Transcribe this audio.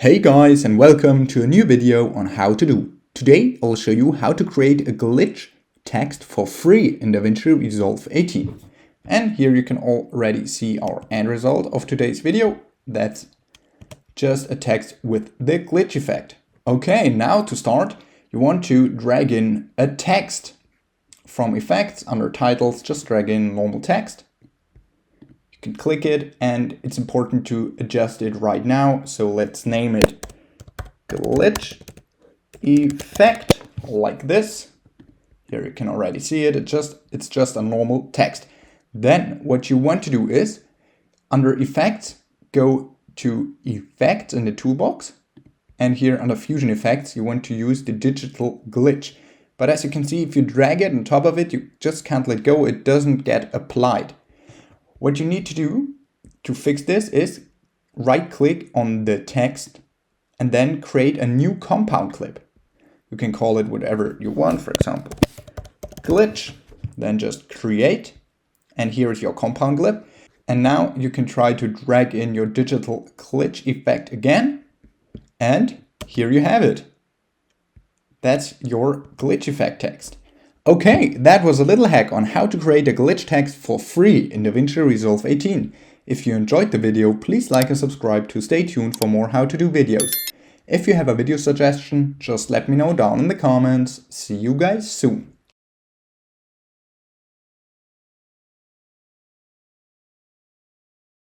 Hey guys, and welcome to a new video on how to do. Today I'll show you how to create a glitch text for free in DaVinci Resolve 18. And here you can already see our end result of today's video. That's just a text with the glitch effect. Okay, now to start, you want to drag in a text. From effects under titles, just drag in normal text. You can click it, and it's important to adjust it right now. So let's name it glitch effect like this. Here you can already see it. It's just a normal text. Then what you want to do is under effects, go to effects in the toolbox. And here under fusion effects, you want to use the digital glitch. But as you can see, if you drag it on top of it, you just can't let go. It doesn't get applied. What you need to do to fix this is right click on the text and then create a new compound clip. You can call it whatever you want, for example, glitch, then just create. And here is your compound clip. And now you can try to drag in your digital glitch effect again. And here you have it. That's your glitch effect text. Okay, that was a little hack on how to create a glitch text for free in DaVinci Resolve 18. If you enjoyed the video, please like and subscribe to stay tuned for more how to do videos. If you have a video suggestion, just let me know down in the comments. See you guys soon.